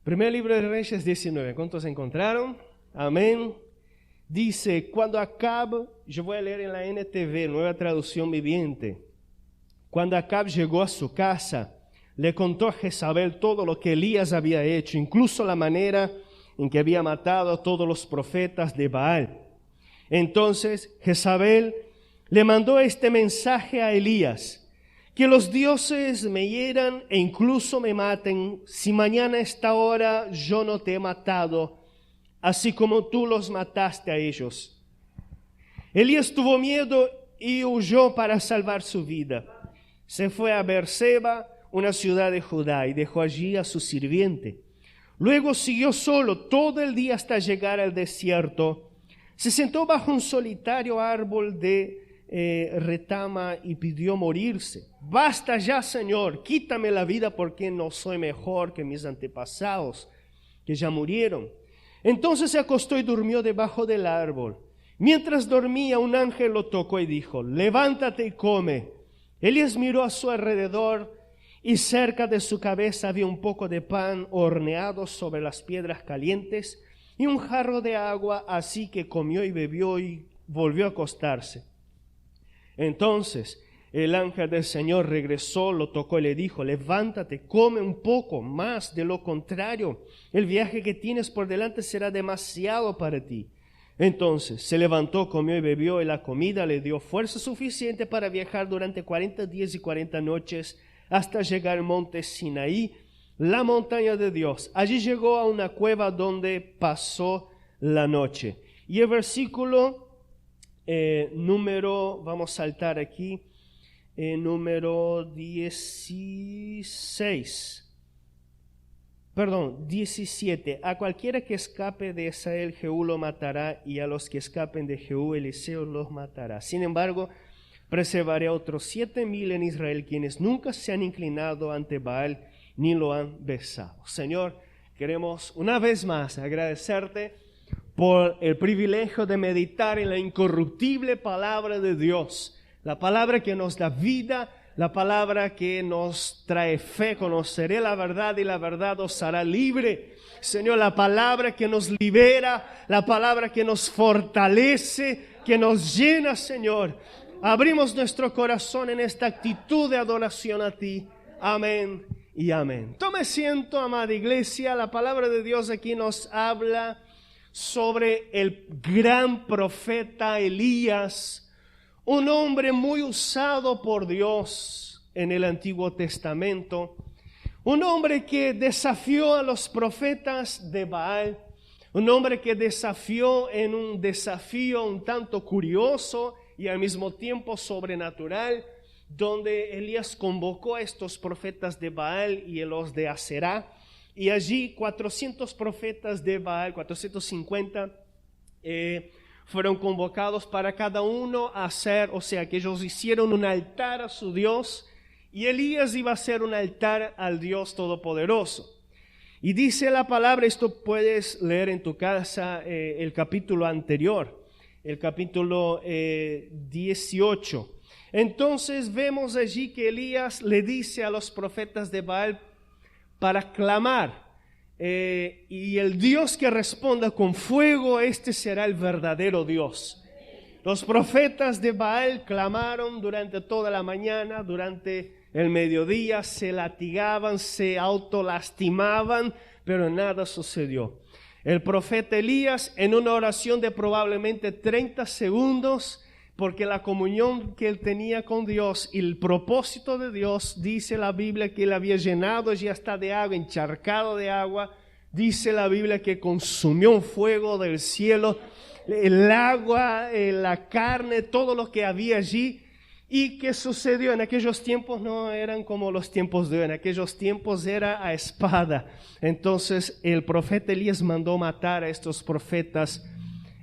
Primer libro de Reyes 19. ¿Cuántos encontraron? Amén. Dice, cuando Acab, yo voy a leer en la NTV, Nueva Traducción Viviente. Cuando Acab llegó a su casa, le contó a Jezabel todo lo que Elías había hecho, incluso la manera en que había matado a todos los profetas de Baal. Entonces Jezabel le mandó este mensaje a Elías: que los dioses me hieran e incluso me maten, si mañana a esta hora yo no te he matado, así como tú los mataste a ellos. Elías tuvo miedo y huyó para salvar su vida. Se fue a Beerseba, una ciudad de Judá, y dejó allí a su sirviente. Luego siguió solo todo el día hasta llegar al desierto. Se sentó bajo un solitario árbol de retama y pidió morirse. Basta ya, Señor, quítame la vida porque no soy mejor que mis antepasados, que ya murieron. Entonces se acostó y durmió debajo del árbol. Mientras dormía, un ángel lo tocó y dijo: levántate y come. Elías miró a su alrededor y cerca de su cabeza había un poco de pan horneado sobre las piedras calientes y un jarro de agua, así que comió y bebió y volvió a acostarse. Entonces el ángel del Señor regresó, lo tocó y le dijo: levántate, come un poco más, de lo contrario, el viaje que tienes por delante será demasiado para ti. Entonces se levantó, comió y bebió, y la comida le dio fuerza suficiente para viajar durante 40 días y 40 noches hasta llegar al monte Sinaí, la montaña de Dios. Allí llegó a una cueva donde pasó la noche. Y el versículo vamos a saltar aquí, número 17. A cualquiera que escape de Israel, Jehú lo matará, y a los que escapen de Jehú, Eliseo los matará. Sin embargo, preservaré a otros 7,000 en Israel, quienes nunca se han inclinado ante Baal ni lo han besado. Señor, queremos una vez más agradecerte por el privilegio de meditar en la incorruptible palabra de Dios, la palabra que nos da vida, la palabra que nos trae fe. Conoceré la verdad y la verdad os hará libre. Señor, la palabra que nos libera, la palabra que nos fortalece, que nos llena, Señor. Abrimos nuestro corazón en esta actitud de adoración a ti. Amén y amén. Tome asiento, amada iglesia. La palabra de Dios aquí nos habla sobre el gran profeta Elías, un hombre muy usado por Dios en el Antiguo Testamento, un hombre que desafió a los profetas de Baal, un hombre que desafió en un desafío un tanto curioso y al mismo tiempo sobrenatural, donde Elías convocó a estos profetas de Baal y a los de Aserá. Y allí 400 profetas de Baal, 450, fueron convocados para cada uno hacer, o sea, que ellos hicieron un altar a su Dios, y Elías iba a hacer un altar al Dios Todopoderoso. Y dice la palabra, esto puedes leer en tu casa, el capítulo anterior, el capítulo 18. Entonces vemos allí que Elías le dice a los profetas de Baal para clamar, y el Dios que responda con fuego, este será el verdadero Dios. Los profetas de Baal clamaron durante toda la mañana, durante el mediodía, se latigaban, se autolastimaban, pero nada sucedió. El profeta Elías, en una oración de probablemente 30 segundos, porque la comunión que él tenía con Dios y el propósito de Dios, dice la Biblia que él había llenado ya hasta de agua, encharcado de agua. Dice la Biblia que consumió un fuego del cielo, el agua, la carne, todo lo que había allí. ¿Y qué sucedió? En aquellos tiempos no eran como los tiempos de hoy, en aquellos tiempos era a espada. Entonces el profeta Elías mandó matar a estos profetas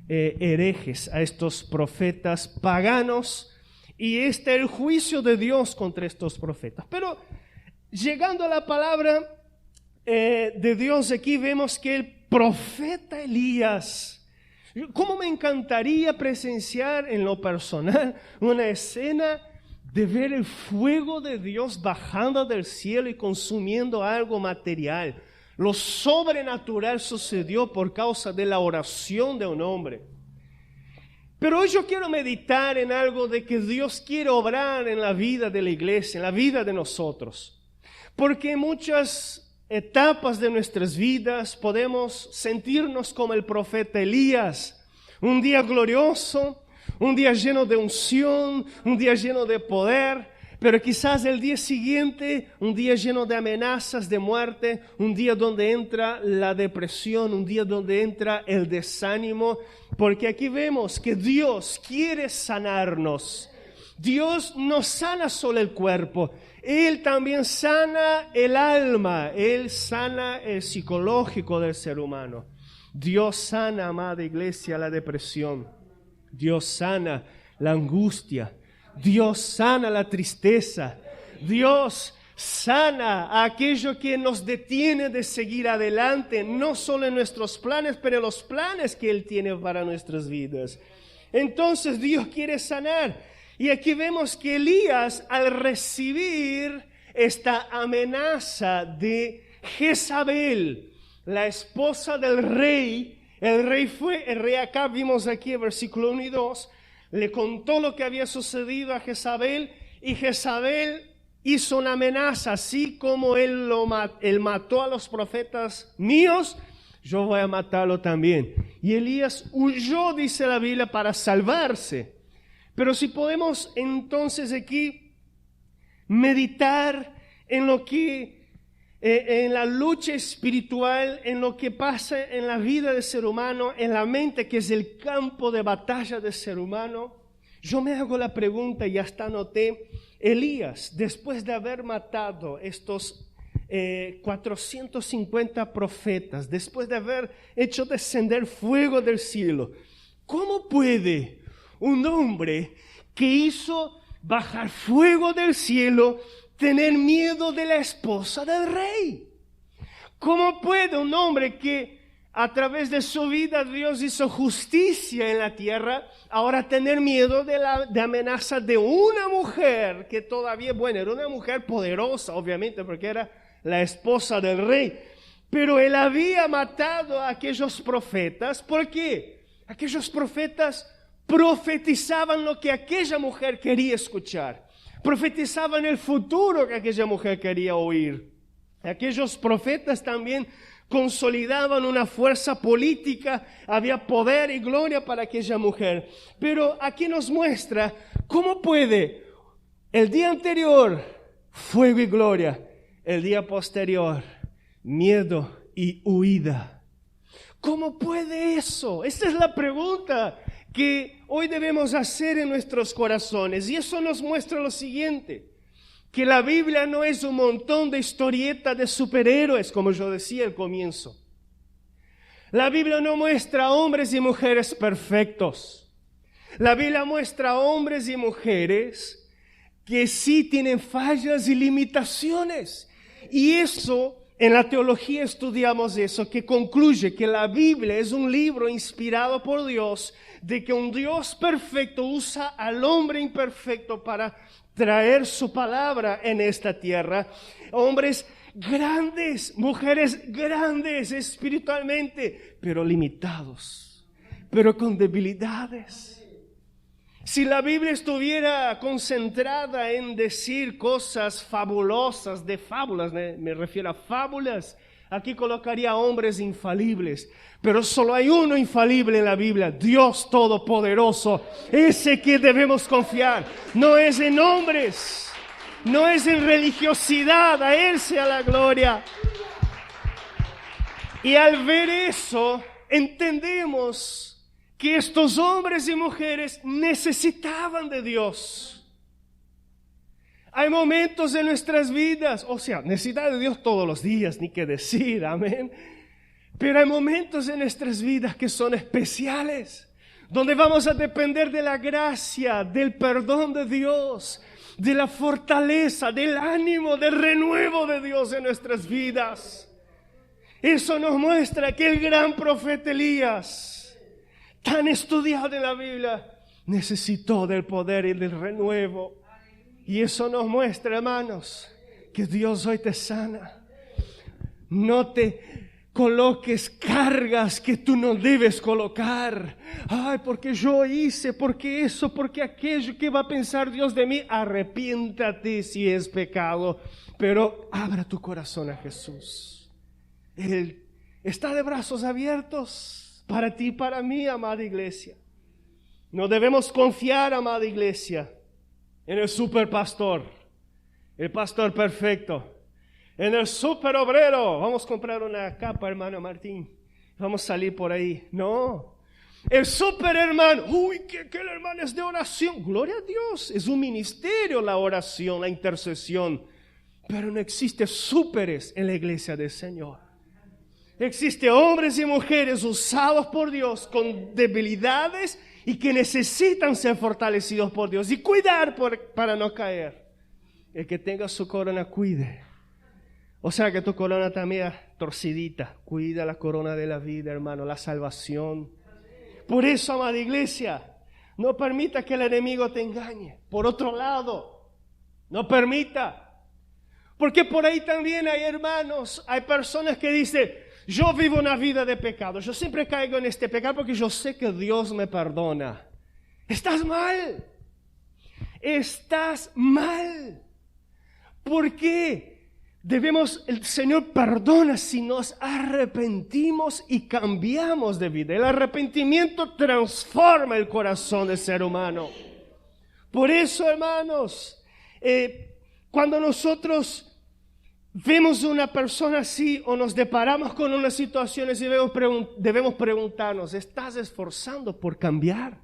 herejes, a estos profetas paganos, y este es el juicio de Dios contra estos profetas. Pero llegando a la palabra de Dios, aquí vemos que el profeta Elías, ¿cómo me encantaría presenciar en lo personal una escena de ver el fuego de Dios bajando del cielo y consumiendo algo material? Lo sobrenatural sucedió por causa de la oración de un hombre. Pero hoy yo quiero meditar en algo de que Dios quiere obrar en la vida de la iglesia, en la vida de nosotros. Porque en muchas etapas de nuestras vidas podemos sentirnos como el profeta Elías. Un día glorioso, un día lleno de unción, un día lleno de poder. Pero quizás el día siguiente, un día lleno de amenazas de muerte, un día donde entra la depresión, un día donde entra el desánimo, porque aquí vemos que Dios quiere sanarnos. Dios no sana solo el cuerpo, Él también sana el alma, Él sana el psicológico del ser humano. Dios sana, amada iglesia, la depresión. Dios sana la angustia. Dios sana la tristeza. Dios sana a aquello que nos detiene de seguir adelante, no solo en nuestros planes, pero en los planes que Él tiene para nuestras vidas. Entonces Dios quiere sanar. Y aquí vemos que Elías, al recibir esta amenaza de Jezabel, la esposa del rey, el rey Acab, vimos aquí en versículo 1 y 2, le contó lo que había sucedido a Jezabel, y Jezabel hizo una amenaza, así como él mató a los profetas míos, yo voy a matarlo también. Y Elías huyó, dice la Biblia, para salvarse. Pero si podemos entonces aquí meditar en lo que, en la lucha espiritual, en lo que pasa en la vida del ser humano, en la mente, que es el campo de batalla del ser humano, yo me hago la pregunta, y hasta anoté, Elías, después de haber matado estos 450 profetas, después de haber hecho descender fuego del cielo, ¿cómo puede un hombre que hizo bajar fuego del cielo tener miedo de la esposa del rey? ¿Cómo puede un hombre que a través de su vida Dios hizo justicia en la tierra, ahora tener miedo de amenaza de una mujer que todavía, bueno, era una mujer poderosa, obviamente, porque era la esposa del rey, pero él había matado a aquellos profetas? ¿Por qué? Aquellos profetas profetizaban lo que aquella mujer quería escuchar, profetizaban el futuro que aquella mujer quería oír. Aquellos profetas también consolidaban una fuerza política, había poder y gloria para aquella mujer. Pero aquí nos muestra cómo puede el día anterior fuego y gloria, el día posterior miedo y huida. ¿Cómo puede eso? Esta es la pregunta que hoy debemos hacer en nuestros corazones, y eso nos muestra lo siguiente: que la Biblia no es un montón de historietas de superhéroes, como yo decía al comienzo. La Biblia no muestra hombres y mujeres perfectos. La Biblia muestra hombres y mujeres que sí tienen fallas y limitaciones. Y eso, en la teología estudiamos eso, que concluye que la Biblia es un libro inspirado por Dios, de que un Dios perfecto usa al hombre imperfecto para traer su palabra en esta tierra. Hombres grandes, mujeres grandes espiritualmente, pero limitados, pero con debilidades. Si la Biblia estuviera concentrada en decir cosas fabulosas, de fábulas, me refiero a fábulas, aquí colocaría hombres infalibles. Pero solo hay uno infalible en la Biblia: Dios Todopoderoso. Ese que debemos confiar. No es en hombres, no es en religiosidad. A Él sea la gloria. Y al ver eso, entendemos que estos hombres y mujeres necesitaban de Dios. Hay momentos en nuestras vidas, o sea, necesidad de Dios todos los días, ni qué decir, amén. Pero hay momentos en nuestras vidas que son especiales, donde vamos a depender de la gracia, del perdón de Dios, de la fortaleza, del ánimo, del renuevo de Dios en nuestras vidas. Eso nos muestra que el gran profeta Elías, tan estudiado en la Biblia, necesitó del poder y del renuevo. Y eso nos muestra, hermanos, que Dios hoy te sana. No te coloques cargas que tú no debes colocar. Ay, porque yo hice, porque eso, porque aquello, ¿qué va a pensar Dios de mí? Arrepiéntate si es pecado, pero abra tu corazón a Jesús. Él está de brazos abiertos para ti y para mí, amada iglesia. No debemos confiar, amada iglesia, en el superpastor, el pastor perfecto. En el super obrero, vamos a comprar una capa, hermano Martín, vamos a salir por ahí. No, el super hermano, que el hermano es de oración. Gloria a Dios, es un ministerio la oración, la intercesión. Pero no existe súperes en la iglesia del Señor. Existen hombres y mujeres usados por Dios con debilidades y que necesitan ser fortalecidos por Dios y cuidar para no caer. El que tenga su corona, cuide. O sea que tu corona también torcidita. Cuida la corona de la vida, hermano, la salvación. Por eso, amada iglesia, no permita que el enemigo te engañe. Por otro lado, no permita. Porque por ahí también hay hermanos, hay personas que dicen, yo vivo una vida de pecado. Yo siempre caigo en este pecado porque yo sé que Dios me perdona. Estás mal. Estás mal. ¿Por qué? El Señor perdona si nos arrepentimos y cambiamos de vida. El arrepentimiento transforma el corazón del ser humano. Por eso, hermanos, cuando nosotros vemos a una persona así o nos deparamos con unas situaciones y debemos preguntarnos, ¿estás esforzando por cambiar?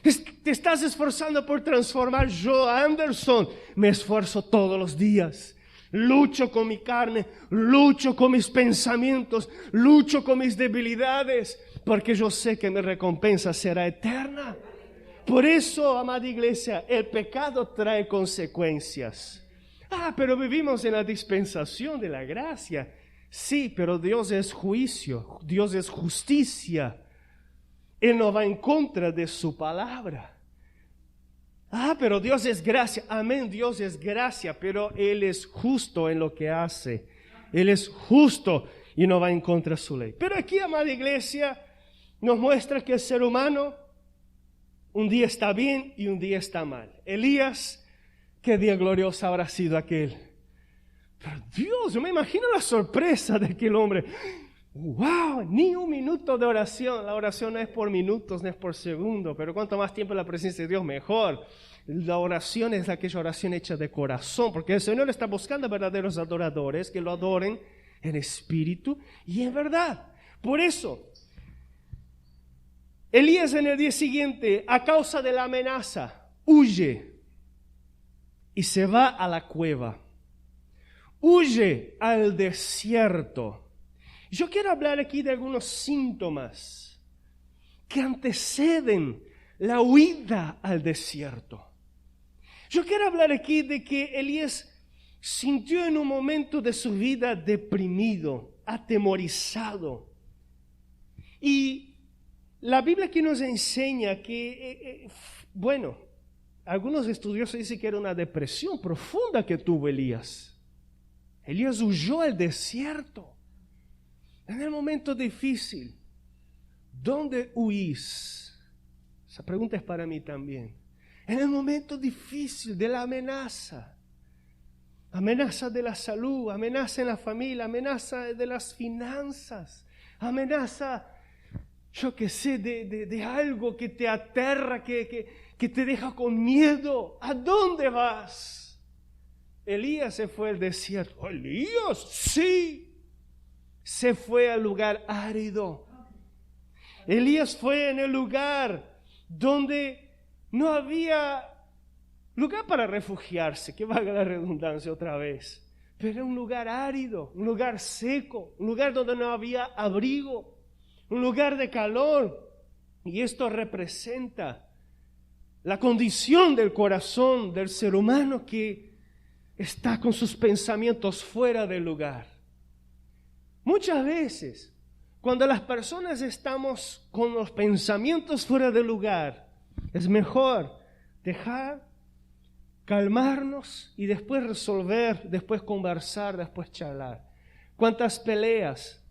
¿Te estás esforzando por transformar? Yo, Anderson, me esfuerzo todos los días. Lucho con mi carne, lucho con mis pensamientos, lucho con mis debilidades, porque yo sé que mi recompensa será eterna. Por eso, amada iglesia, el pecado trae consecuencias. Pero vivimos en la dispensación de la gracia. Sí, pero Dios es juicio, Dios es justicia. Él no va en contra de su palabra. Pero Dios es gracia. Amén, Dios es gracia, pero Él es justo en lo que hace. Él es justo y no va en contra de su ley. Pero aquí, amada iglesia, nos muestra que el ser humano un día está bien y un día está mal. Elías, qué día glorioso habrá sido aquel. Pero Dios, yo me imagino la sorpresa de aquel hombre. ¡Wow! Ni un minuto de oración. La oración no es por minutos, no es por segundo. Pero cuanto más tiempo en la presencia de Dios, mejor. La oración es aquella oración hecha de corazón. Porque el Señor está buscando verdaderos adoradores que lo adoren en espíritu y en verdad. Por eso, Elías en el día siguiente, a causa de la amenaza, huye y se va a la cueva. Huye al desierto. Yo quiero hablar aquí de algunos síntomas que anteceden la huida al desierto. Yo quiero hablar aquí de que Elías sintió en un momento de su vida deprimido, atemorizado. Y la Biblia aquí nos enseña que, algunos estudiosos dicen que era una depresión profunda que tuvo Elías. Elías huyó al desierto. En el momento difícil, ¿dónde huís? Esa pregunta es para mí también. En el momento difícil de la amenaza. Amenaza de la salud, amenaza en la familia, amenaza de las finanzas, amenaza, yo qué sé, de algo que te aterra, que te deja con miedo. ¿A dónde vas? Elías se fue al desierto. ¿Elías? Sí. Se fue al lugar árido. Elías fue en el lugar donde no había lugar para refugiarse, que valga la redundancia otra vez. Pero era un lugar árido, un lugar seco, un lugar donde no había abrigo, un lugar de calor. Y esto representa la condición del corazón del ser humano que está con sus pensamientos fuera del lugar. Muchas veces, cuando las personas estamos con los pensamientos fuera del lugar, es mejor dejar, calmarnos y después resolver, después conversar, después charlar. cuántas peleas,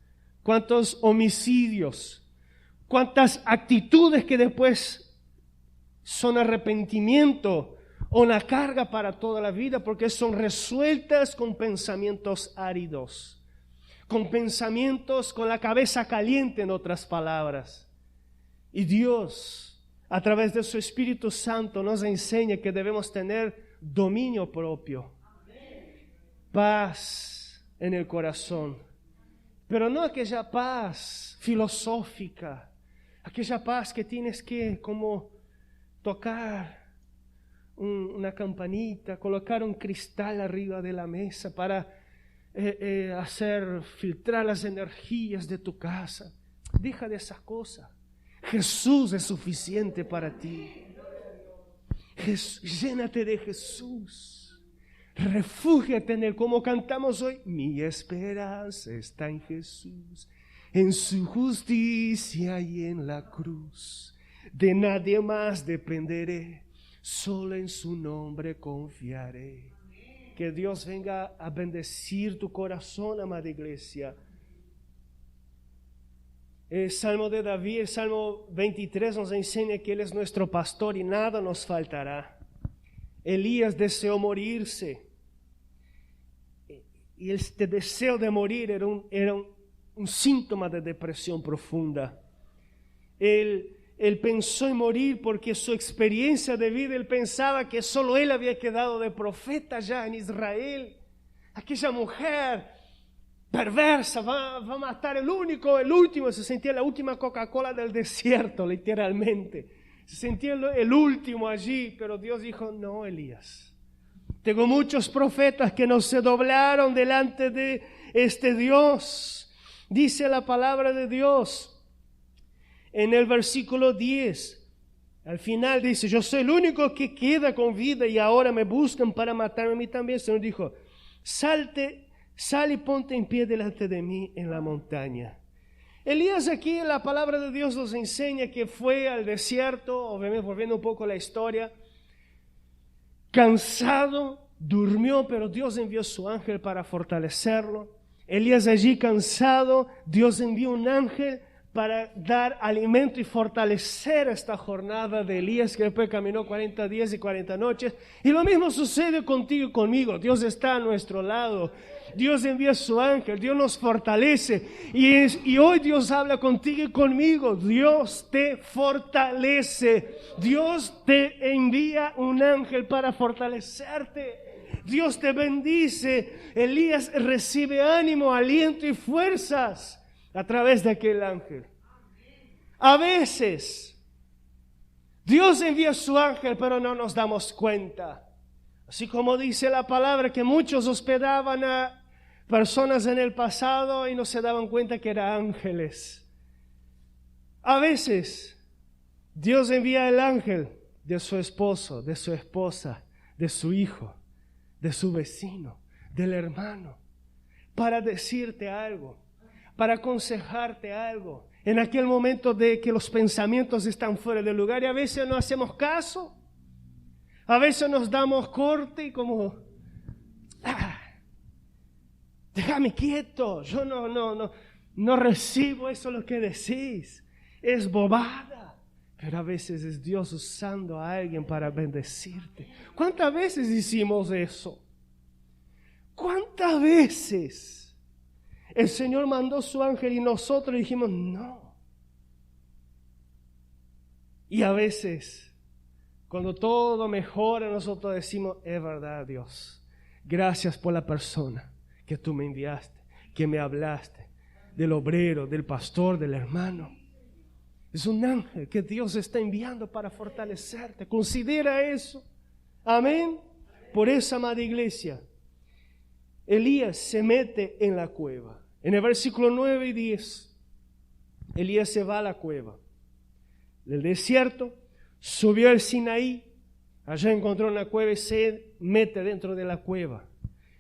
cuántos homicidios, cuántas actitudes que después son arrepentimiento o una carga para toda la vida, porque son resueltas con pensamientos áridos, con pensamientos con la cabeza caliente, en otras palabras. Y Dios, a través de su Espíritu Santo, nos enseña que debemos tener dominio propio, paz en el corazón, pero no aquella paz filosófica, aquella paz que tienes que como tocar una campanita, colocar un cristal arriba de la mesa para hacer filtrar las energías de tu casa. Deja de esas cosas. Jesús es suficiente para ti. Llénate de Jesús. Refúgiate en Él, como cantamos hoy. Mi esperanza está en Jesús, en su justicia y en la cruz. De nadie más dependeré, solo en su nombre confiaré. Que Dios venga a bendecir tu corazón, amada iglesia. El Salmo de David, el Salmo 23, nos enseña que Él es nuestro pastor y nada nos faltará. Elías deseó morirse. Y este deseo de morir era un síntoma de depresión profunda. Él pensó en morir porque su experiencia de vida, él pensaba que solo él había quedado de profeta ya en Israel. Aquella mujer perversa va a matar el último, se sentía la última Coca-Cola del desierto, literalmente. Se sentía el último allí, pero Dios dijo, no, Elías. Tengo muchos profetas que no se doblaron delante de este Dios. Dice la palabra de Dios. En el versículo 10, al final dice, yo soy el único que queda con vida y ahora me buscan para matarme a mí también. El Señor dijo, sal y ponte en pie delante de mí en la montaña. Elías aquí en la palabra de Dios nos enseña que fue al desierto, obviamente volviendo un poco a la historia, cansado, durmió, pero Dios envió su ángel para fortalecerlo. Elías allí cansado, Dios envió un ángel para dar alimento y fortalecer esta jornada de Elías, que después caminó 40 días y 40 noches. Y lo mismo sucede contigo y conmigo. Dios está a nuestro lado. Dios envía su ángel, Dios nos fortalece. Y hoy Dios habla contigo y conmigo. Dios te fortalece. Dios te envía un ángel para fortalecerte. Dios te bendice. Elías recibe ánimo, aliento y fuerzas a través de aquel ángel. A veces Dios envía su ángel, pero no nos damos cuenta. Así como dice la palabra que muchos hospedaban a personas en el pasado y no se daban cuenta que eran ángeles. A veces Dios envía el ángel de su esposo, de su esposa, de su hijo, de su vecino, del hermano, para decirte algo, para aconsejarte algo, en aquel momento de que los pensamientos están fuera de lugar y a veces no hacemos caso, a veces nos damos corte y como, déjame quieto, yo no recibo eso lo que decís, es bobada, pero a veces es Dios usando a alguien para bendecirte. ¿Cuántas veces hicimos eso? ¿Cuántas veces el Señor mandó su ángel y nosotros dijimos no? Y a veces, cuando todo mejora, nosotros decimos, es verdad, Dios, gracias por la persona que tú me enviaste, que me hablaste, del obrero, del pastor, del hermano. Es un ángel que Dios está enviando para fortalecerte. Considera eso. Amén. Por eso, amada iglesia, Elías se mete en la cueva. En el versículo 9 y 10, Elías se va a la cueva del desierto, subió al Sinaí, allá encontró una cueva y se mete dentro de la cueva.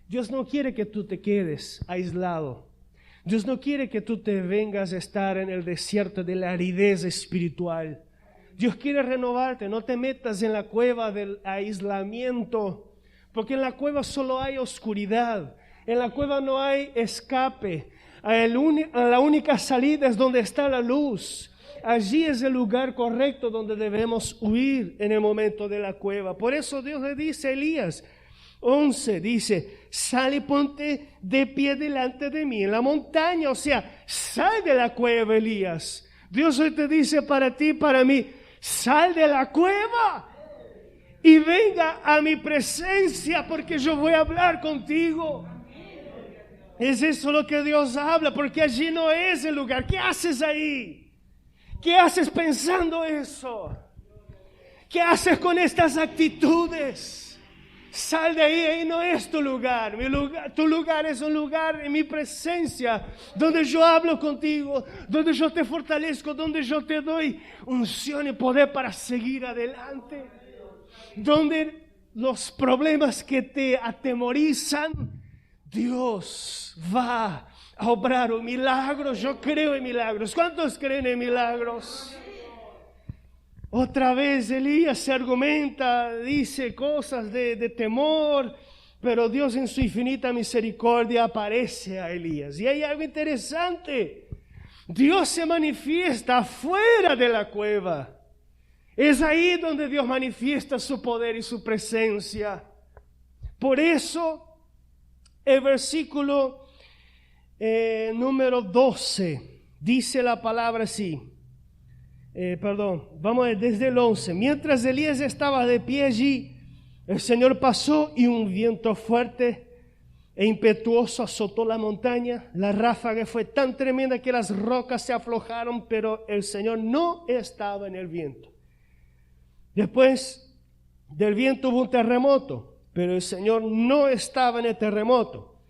Dios no quiere que tú te quedes aislado. Dios no quiere que tú te vengas a estar en el desierto de la aridez espiritual. Dios quiere renovarte. No te metas en la cueva del aislamiento, porque en la cueva solo hay oscuridad. En la cueva no hay escape. La única salida es donde está la luz. Allí es el lugar correcto donde debemos huir en el momento de la cueva. Por eso Dios le dice a Elías, 11, dice, sal y ponte de pie delante de mí en la montaña. O sea, sal de la cueva, Elías. Dios hoy te dice para ti, para mí, sal de la cueva y venga a mi presencia porque yo voy a hablar contigo. Es eso lo que Dios habla, porque allí no es el lugar. ¿Qué haces ahí? ¿Qué haces pensando eso? ¿Qué haces con estas actitudes? Sal de ahí, ahí no es tu lugar. Tu lugar es un lugar en mi presencia, donde yo hablo contigo, donde yo te fortalezco, donde yo te doy unción y poder para seguir adelante. Donde los problemas que te atemorizan, Dios va a obrar un milagro. Yo creo en milagros. ¿Cuántos creen en milagros? Otra vez Elías se argumenta, dice cosas de temor, pero Dios en su infinita misericordia aparece a Elías. Y hay algo interesante. Dios se manifiesta afuera de la cueva. Es ahí donde Dios manifiesta su poder y su presencia. Por eso, el versículo número 12, dice la palabra así, vamos desde el 11. Mientras Elías estaba de pie allí, el Señor pasó y un viento fuerte e impetuoso azotó la montaña. La ráfaga fue tan tremenda que las rocas se aflojaron, pero el Señor no estaba en el viento. Después del viento hubo un terremoto, pero el Señor no estaba en el terremoto.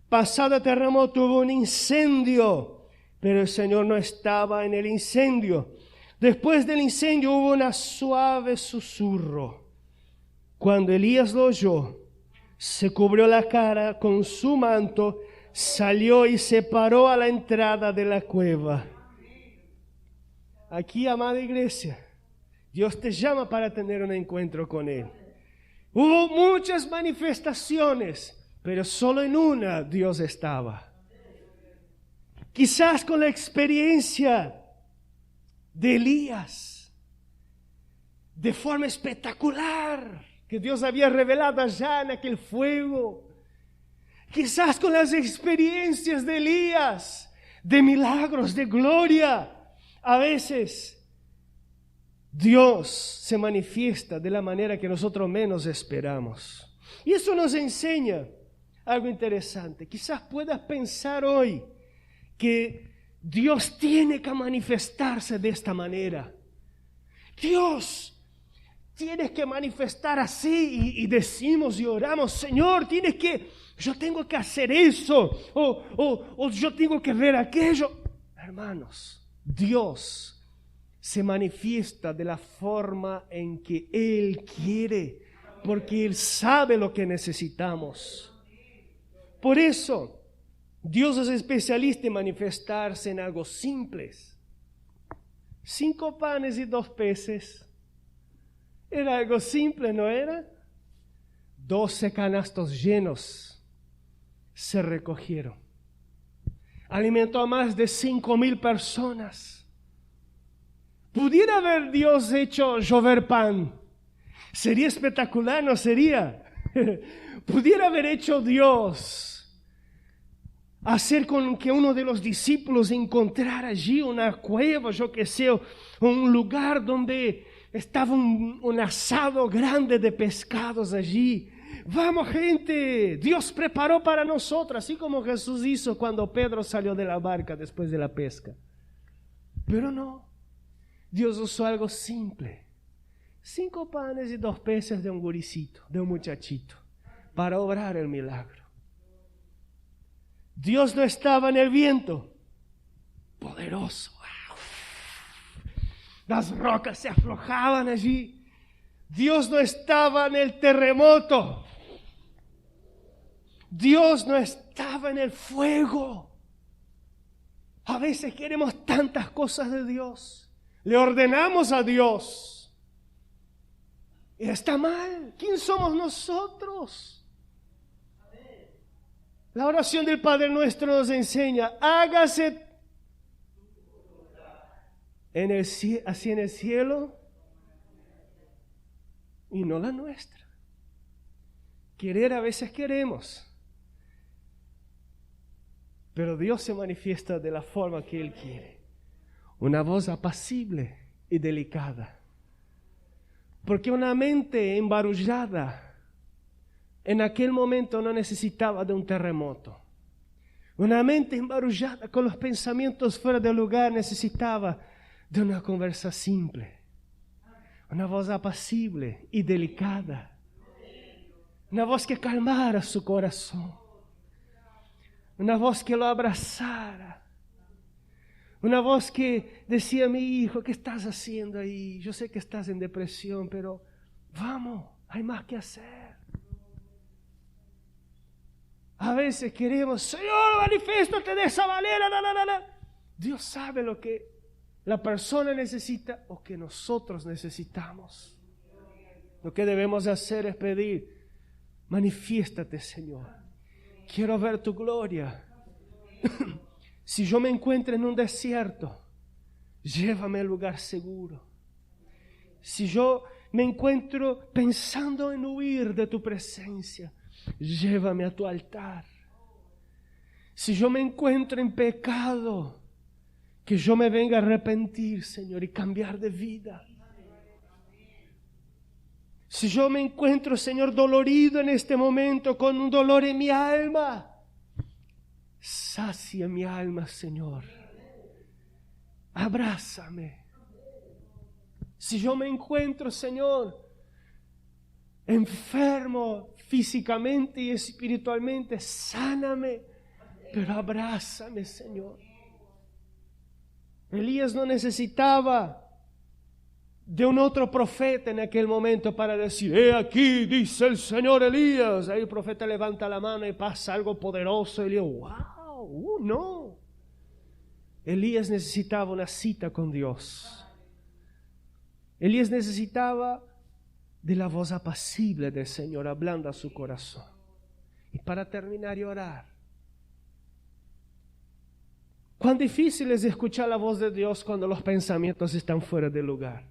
Pasado el terremoto hubo un incendio, pero el Señor no estaba en el incendio. Después del incendio hubo un suave susurro. Cuando Elías lo oyó, se cubrió la cara con su manto, salió y se paró a la entrada de la cueva. Aquí, amada iglesia, Dios te llama para tener un encuentro con Él. Hubo muchas manifestaciones, pero solo en una Dios estaba. Quizás con la experiencia de Elías, de forma espectacular, que Dios había revelado allá en aquel fuego. Quizás con las experiencias de Elías, de milagros, de gloria. A veces Dios se manifiesta de la manera que nosotros menos esperamos. Y eso nos enseña algo interesante. Quizás puedas pensar hoy que Dios tiene que manifestarse de esta manera. Dios tiene que manifestar así y decimos y oramos, Señor, yo tengo que hacer eso o yo tengo que ver aquello. Hermanos, Dios se manifiesta de la forma en que Él quiere, porque Él sabe lo que necesitamos. Por eso, Dios es especialista en manifestarse en algo simples. 5 panes y 2 peces. Era algo simple, ¿no era? 12 canastos llenos se recogieron. Alimentó a más de 5,000 personas. ¿Pudiera haber Dios hecho llover pan? Sería espectacular, ¿no sería? ¿Pudiera haber hecho Dios hacer con que uno de los discípulos encontrara allí una cueva, yo que sé, un lugar donde estaba un asado grande de pescados allí? Vamos, gente, Dios preparó para nosotros, así como Jesús hizo cuando Pedro salió de la barca después de la pesca. Pero no, Dios usó algo simple. 5 panes y 2 peces de un guricito, de un muchachito, para obrar el milagro. Dios no estaba en el viento, poderoso. Las rocas se aflojaban allí. Dios no estaba en el terremoto. Dios no estaba en el fuego. A veces queremos tantas cosas de Dios. Le ordenamos a Dios. Y está mal. ¿Quién somos nosotros? La oración del Padre Nuestro nos enseña, hágase así en el cielo y no la nuestra. Querer a veces queremos, pero Dios se manifiesta de la forma que Él quiere. Una voz apacible y delicada. Porque una mente embarullada en aquel momento no necesitaba de un terremoto. Una mente embarullada con los pensamientos fuera de lugar necesitaba de una conversa simple. Una voz apacible y delicada. Una voz que calmara su corazón. Una voz que lo abrazara. Una voz que decía, mi hijo, ¿qué estás haciendo ahí? Yo sé que estás en depresión, pero vamos, hay más que hacer. A veces queremos, Señor, manifiéstate de esa manera. Dios sabe lo que la persona necesita o que nosotros necesitamos. Lo que debemos hacer es pedir, manifiéstate, Señor. Quiero ver tu gloria. Si yo me encuentro en un desierto, llévame al lugar seguro. Si yo me encuentro pensando en huir de tu presencia, llévame a tu altar. Si yo me encuentro en pecado, que yo me venga a arrepentir, Señor, y cambiar de vida. Si yo me encuentro, Señor, dolorido en este momento, con un dolor en mi alma, sacia mi alma, Señor. Abrázame. Si yo me encuentro, Señor, enfermo físicamente y espiritualmente, sáname, pero abrázame, Señor. Elías no necesitaba de un otro profeta en aquel momento para decir, he aquí, dice el Señor Elías. Ahí el profeta levanta la mano y pasa algo poderoso. Y le digo, wow, no. Elías necesitaba una cita con Dios. Elías necesitaba de la voz apacible del Señor hablando a su corazón. Y para terminar y orar, cuán difícil es escuchar la voz de Dios cuando los pensamientos están fuera de lugar.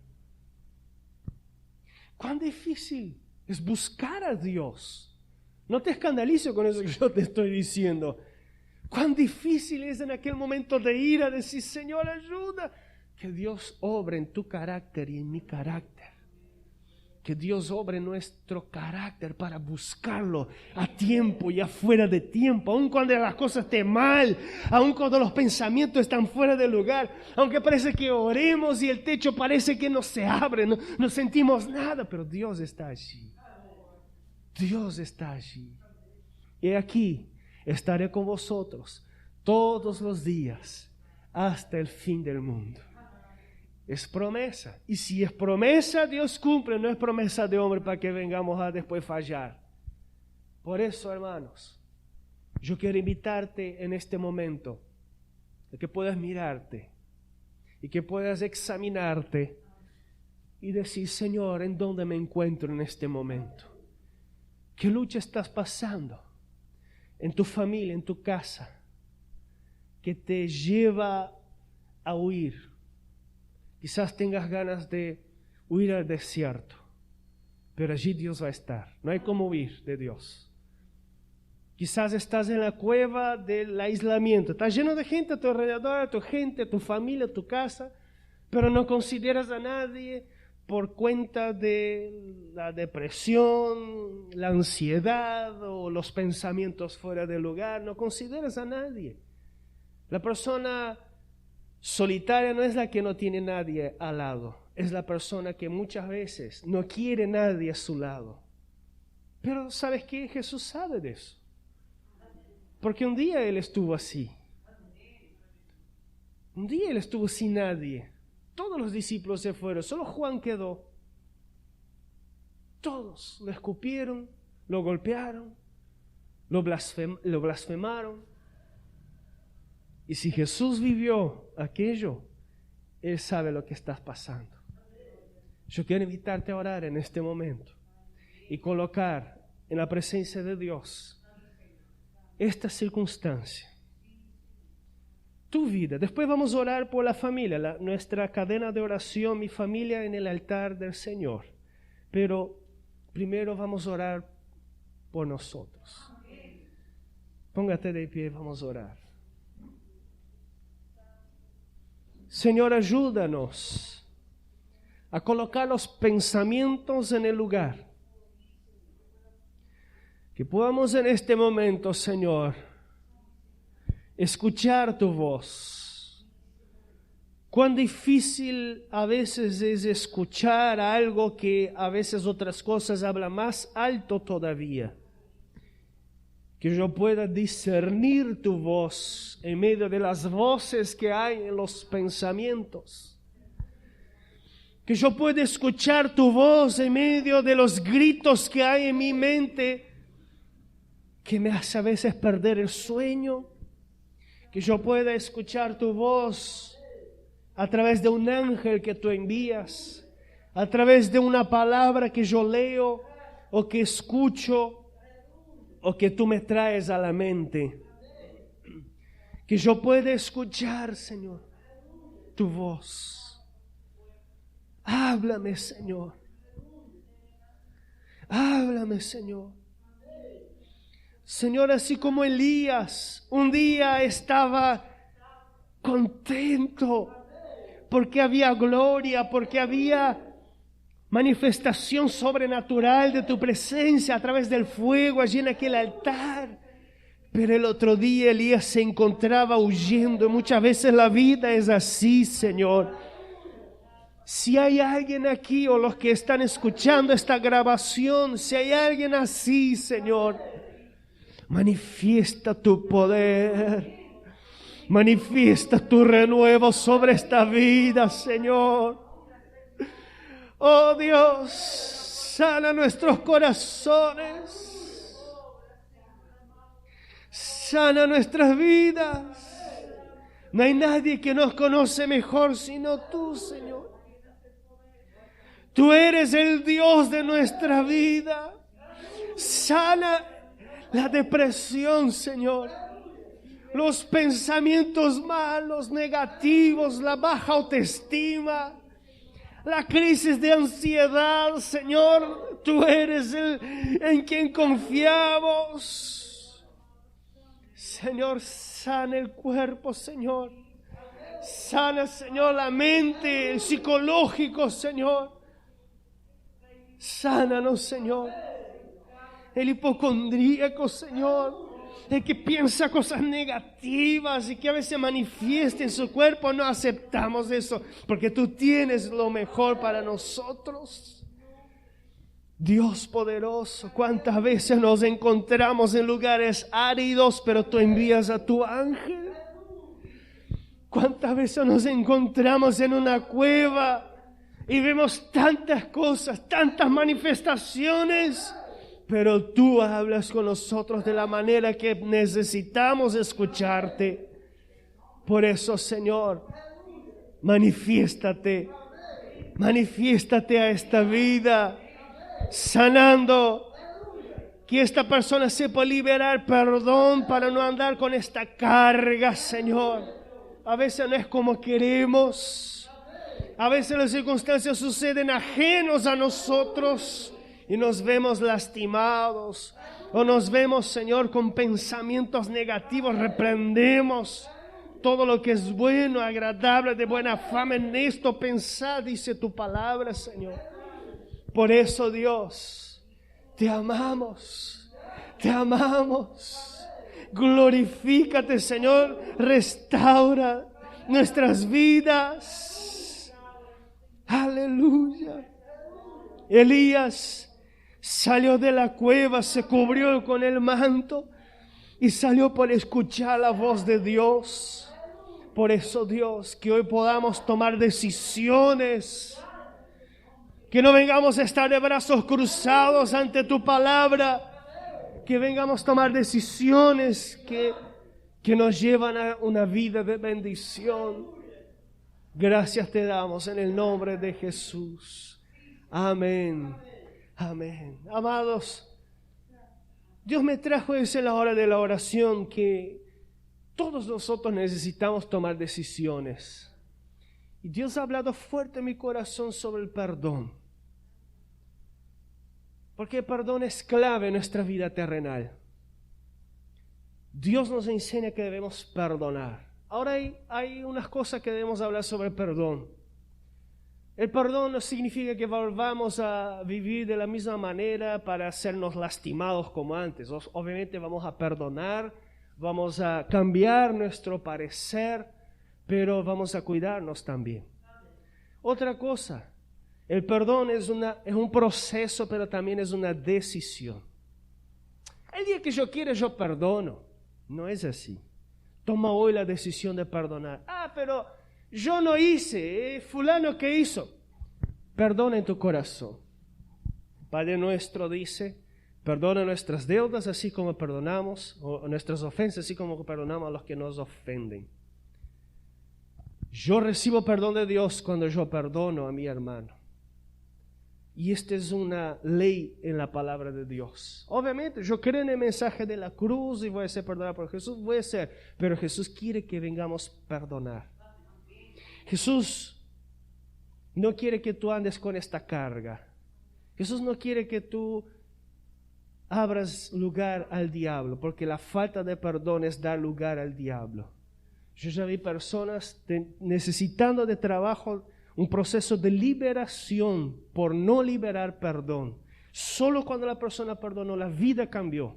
Cuán difícil es buscar a Dios. No te escandalices con eso que yo te estoy diciendo. Cuán difícil es en aquel momento de ira decir, Señor, ayuda. Que Dios obre en tu carácter y en mi carácter. Que Dios obre en nuestro carácter para buscarlo a tiempo y afuera de tiempo, aun cuando las cosas estén mal, aun cuando los pensamientos están fuera de lugar, aunque parece que oremos y el techo parece que no se abre, no sentimos nada, pero Dios está allí. Dios está allí. Y aquí estaré con vosotros todos los días hasta el fin del mundo. Es promesa. Y si es promesa, Dios cumple. No es promesa de hombre para que vengamos a después fallar. Por eso, hermanos, yo quiero invitarte en este momento a que puedas mirarte y que puedas examinarte y decir, Señor, ¿en dónde me encuentro en este momento? ¿Qué lucha estás pasando en tu familia, en tu casa, que te lleva a huir? Quizás tengas ganas de huir al desierto, pero allí Dios va a estar. No hay como huir de Dios. Quizás estás en la cueva del aislamiento. Está lleno de gente a tu alrededor, a tu gente, a tu familia, a tu casa, pero no consideras a nadie por cuenta de la depresión, la ansiedad o los pensamientos fuera de lugar. No consideras a nadie. La persona solitaria no es la que no tiene nadie al lado, es la persona que muchas veces no quiere nadie a su lado. Pero ¿sabes qué? Jesús sabe de eso. Porque un día Él estuvo así. Un día Él estuvo sin nadie. Todos los discípulos se fueron, solo Juan quedó. Todos lo escupieron, lo golpearon, lo blasfemaron. Y si Jesús vivió aquello, Él sabe lo que estás pasando. Yo quiero invitarte a orar en este momento y colocar en la presencia de Dios esta circunstancia, tu vida. Después vamos a orar por la familia, nuestra cadena de oración, mi familia en el altar del Señor. Pero primero vamos a orar por nosotros. Póngate de pie, vamos a orar. Señor, ayúdanos a colocar los pensamientos en el lugar. Que podamos en este momento, Señor, escuchar tu voz. Cuán difícil a veces es escuchar algo que a veces otras cosas hablan más alto todavía. Que yo pueda discernir tu voz en medio de las voces que hay en los pensamientos. Que yo pueda escuchar tu voz en medio de los gritos que hay en mi mente, que me hace a veces perder el sueño. Que yo pueda escuchar tu voz a través de un ángel que tú envías, a través de una palabra que yo leo o que escucho o que tú me traes a la mente. Que yo pueda escuchar, Señor, tu voz. Háblame, Señor. Háblame, Señor. Señor, así como Elías un día estaba contento porque había gloria, porque había manifestación sobrenatural de tu presencia a través del fuego allí en aquel altar. Pero el otro día Elías se encontraba huyendo. Muchas veces la vida es así, Señor. Si hay alguien aquí o los que están escuchando esta grabación, si hay alguien así, Señor, manifiesta tu poder, manifiesta tu renuevo sobre esta vida, Señor. Oh Dios, sana nuestros corazones, sana nuestras vidas. No hay nadie que nos conoce mejor sino tú, Señor. Tú eres el Dios de nuestra vida. Sana la depresión, Señor, los pensamientos malos, negativos, la baja autoestima, la crisis de ansiedad, Señor. Tú eres el en quien confiamos. Señor, sana el cuerpo, Señor. Sana, Señor, la mente, el psicológico, Señor. Sánanos, Señor. El hipocondríaco, Señor, el que piensa cosas negativas y que a veces manifiesta en su cuerpo, no aceptamos eso, porque tú tienes lo mejor para nosotros. Dios poderoso, cuántas veces nos encontramos en lugares áridos, pero tú envías a tu ángel. Cuántas veces nos encontramos en una cueva y vemos tantas cosas, tantas manifestaciones, pero tú hablas con nosotros de la manera que necesitamos escucharte. Por eso, Señor, manifiéstate a esta vida, sanando, que esta persona sepa liberar perdón para no andar con esta carga, Señor. A veces no es como queremos, a veces las circunstancias suceden ajenos a nosotros y nos vemos lastimados, o nos vemos, Señor, con pensamientos negativos. Reprendemos todo lo que es bueno, agradable, de buena fama. En esto pensad, dice tu palabra, Señor. Por eso, Dios, te amamos, te amamos. Glorifícate, Señor, restaura nuestras vidas. Aleluya. Elías salió de la cueva, se cubrió con el manto y salió por escuchar la voz de Dios. Por eso, Dios, que hoy podamos tomar decisiones, que no vengamos a estar de brazos cruzados ante tu palabra, que vengamos a tomar decisiones que nos llevan a una vida de bendición. Gracias te damos en el nombre de Jesús. Amén. Amén. Amados, Dios me trajo en la hora de la oración que todos nosotros necesitamos tomar decisiones. Y Dios ha hablado fuerte en mi corazón sobre el perdón. Porque el perdón es clave en nuestra vida terrenal. Dios nos enseña que debemos perdonar. Ahora hay unas cosas que debemos hablar sobre el perdón. El perdón no significa que volvamos a vivir de la misma manera para hacernos lastimados como antes. Obviamente vamos a perdonar, vamos a cambiar nuestro parecer, pero vamos a cuidarnos también. Otra cosa, el perdón es un proceso, pero también es una decisión. El día que yo quiero, yo perdono. No es así. Toma hoy la decisión de perdonar. Pero yo no hice, fulano que hizo. Perdona en tu corazón. Padre nuestro dice, perdona nuestras deudas así como perdonamos, o nuestras ofensas así como perdonamos a los que nos ofenden. Yo recibo perdón de Dios cuando yo perdono a mi hermano. Y esta es una ley en la palabra de Dios. Obviamente, yo creo en el mensaje de la cruz y voy a ser perdonado por Jesús, voy a ser. Pero Jesús quiere que vengamos a perdonar. Jesús no quiere que tú andes con esta carga. Jesús no quiere que tú abras lugar al diablo, porque la falta de perdón es dar lugar al diablo. Yo ya vi personas necesitando de trabajo, un proceso de liberación por no liberar perdón. Solo cuando la persona perdonó, la vida cambió.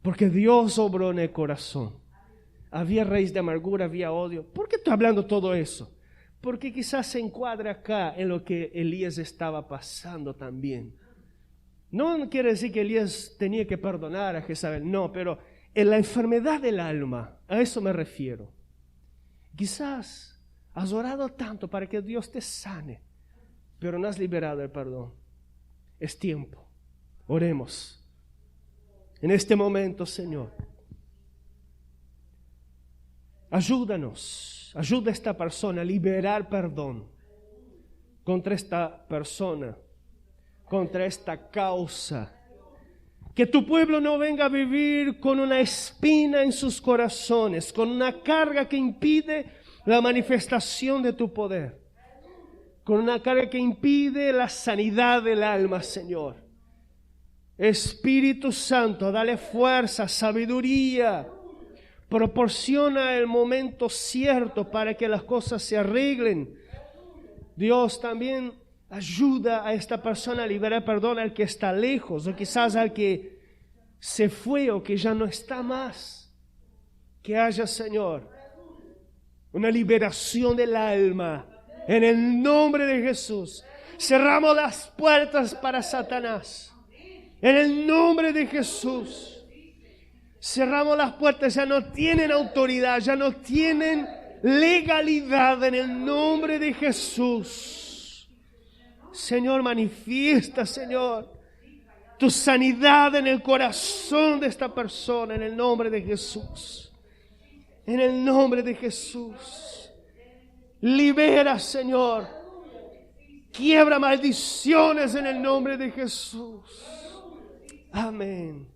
Porque Dios obró en el corazón. Había raíz de amargura, había odio. ¿Por qué estoy hablando todo eso? Porque quizás se encuadra acá en lo que Elías estaba pasando también. No quiere decir que Elías tenía que perdonar a Jezabel, no, pero en la enfermedad del alma, a eso me refiero. Quizás has orado tanto para que Dios te sane, pero no has liberado el perdón. Es tiempo. Oremos. En este momento, Señor, ayúdanos, ayuda a esta persona a liberar perdón contra esta persona, contra esta causa. Que tu pueblo no venga a vivir con una espina en sus corazones, con una carga que impide la manifestación de tu poder, con una carga que impide la sanidad del alma, Señor. Espíritu Santo, dale fuerza, sabiduría, proporciona el momento cierto para que las cosas se arreglen. Dios, también ayuda a esta persona a liberar perdón al que está lejos, o quizás al que se fue o que ya no está más. Que haya, Señor, una liberación del alma en el nombre de Jesús. Cerramos las puertas para Satanás en el nombre de Jesús. Cerramos las puertas, ya no tienen autoridad, ya no tienen legalidad en el nombre de Jesús. Señor, manifiesta, Señor, tu sanidad en el corazón de esta persona en el nombre de Jesús. En el nombre de Jesús. Libera, Señor. Quiebra maldiciones en el nombre de Jesús. Amén.